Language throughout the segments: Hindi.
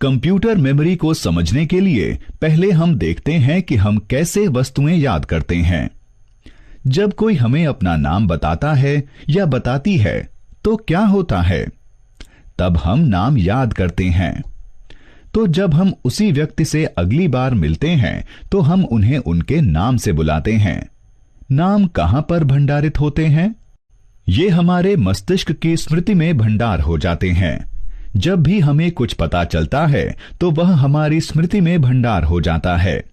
कंप्यूटर मेमोरी को समझने के लिए पहले हम देखते हैं कि हम कैसे वस्तुएं याद करते हैं। जब कोई हमें अपना नाम बताता है या बताती है तो क्या होता है? तब हम नाम याद करते हैं। तो जब हम उसी व्यक्ति से अगली बार मिलते हैं तो हम उन्हें उनके नाम से बुलाते हैं। नाम कहां पर भंडारित होते हैं? ये हमारे मस्तिष्क की स्मृति में भंडार हो जाते हैं। जब भी हमें कुछ पता चलता है तो वह हमारी स्मृति में भंडार हो जाता है।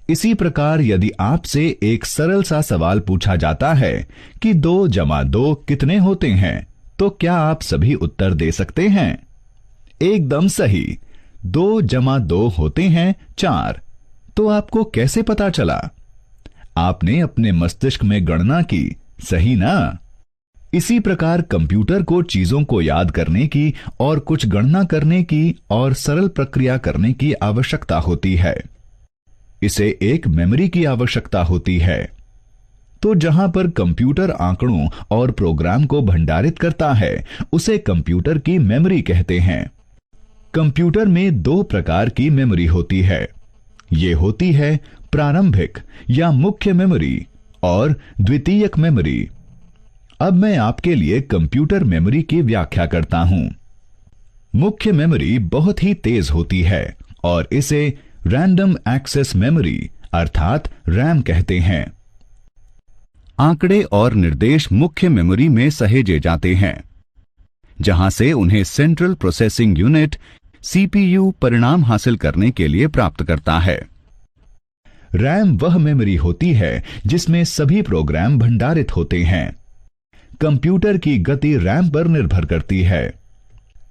इसी प्रकार यदि आपसे एक सरल सा सवाल पूछा जाता है कि 2 जमा 2 कितने होते हैं, तो क्या आप सभी उत्तर दे सकते हैं? एकदम सही, 2 जमा 2 होते हैं 4। तो आपको कैसे पता चला? आपने अपने मस्तिष्क में गणना की, सही ना? इसी प्रकार कंप्यूटर को चीजों को याद करने की और कुछ गणना करने की और सरल प्रक्रिया करने की आवश्यकता होती है। इसे एक मेमोरी की आवश्यकता होती है। तो जहां पर कंप्यूटर आंकड़ों और प्रोग्राम को भंडारित करता है उसे कंप्यूटर की मेमोरी कहते हैं। कंप्यूटर में 2 प्रकार की मेमोरी होती है। ये होती है प्रारंभिक या मुख्य मेमोरी और द्वितीयक मेमोरी। अब मैं आपके लिए कंप्यूटर मेमोरी की व्याख्या करता हूं। मुख्य मेमोरी बहुत ही तेज होती है और इसे रैंडम एक्सेस मेमोरी अर्थात रैम कहते हैं। आंकड़े और निर्देश मुख्य मेमोरी में सहेजे जाते हैं, जहां से उन्हें सेंट्रल प्रोसेसिंग यूनिट सीपीयू परिणाम हासिल करने के लिए प्राप्त करता है। रैम वह मेमोरी होती है जिसमें सभी प्रोग्राम भंडारित होते हैं। कंप्यूटर की गति रैम पर निर्भर करती है।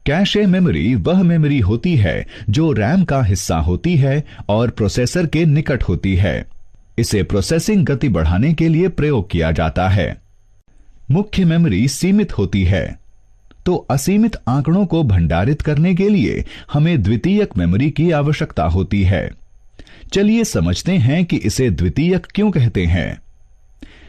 कैशे मेमोरी वह मेमोरी होती है जो रैम का हिस्सा होती है और प्रोसेसर के निकट होती है। इसे प्रोसेसिंग गति बढ़ाने के लिए प्रयोग किया जाता है। मुख्य मेमोरी सीमित होती है, तो असीमित आंकड़ों को भंडारित करने के लिए हमें द्वितीयक मेमोरी की आवश्यकता होती है। चलिए समझते हैं कि इसे द्वितीयक क्यों कहते हैं।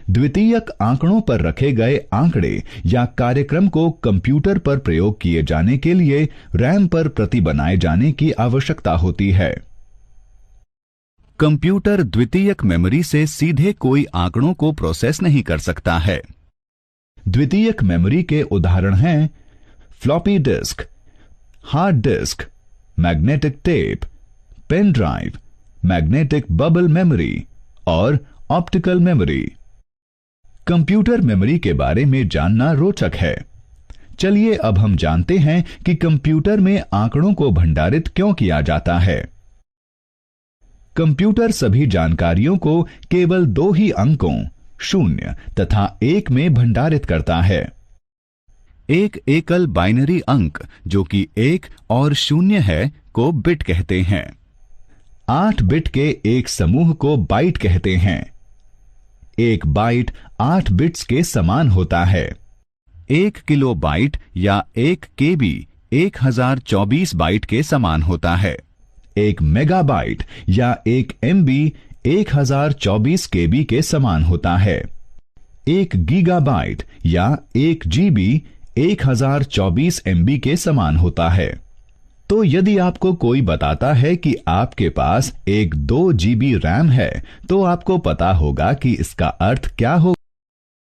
द्वितीयक आंकड़ों पर रखे गए आंकड़े या कार्यक्रम को कंप्यूटर पर प्रयोग किए जाने के लिए रैम पर प्रति बनाए जाने की आवश्यकता होती है। कंप्यूटर द्वितीयक मेमोरी से सीधे कोई आंकड़ों को प्रोसेस नहीं कर सकता है। द्वितीयक मेमोरी के उदाहरण हैं floppy disk, hard disk, magnetic tape, pen drive, magnetic bubble memory और ऑप्टिकल मेमोरी। कंप्यूटर मेमोरी के बारे में जानना रोचक है। चलिए अब हम जानते हैं कि कंप्यूटर में आंकड़ों को भंडारित क्यों किया जाता है। कंप्यूटर सभी जानकारियों को केवल 2 ही अंकों 0 तथा 1 में भंडारित करता है। एक एकल बाइनरी अंक जो कि 1 और 0 है को बिट कहते हैं। 8 बिट के एक समूह को बाइट कहते हैं। एक बाइट 8 बिट्स के समान होता है। 1 किलोबाइट या 1 केबी 1024 बाइट के समान होता है। एक मेगाबाइट या 1 एमबी 1024 केबी के समान होता है। 1 गीगाबाइट या 1 जीबी 1024 एमबी के समान होता है। तो यदि आपको कोई बताता है कि आपके पास एक 2 जीबी रैम है तो आपको पता होगा कि इसका अर्थ क्या होगा।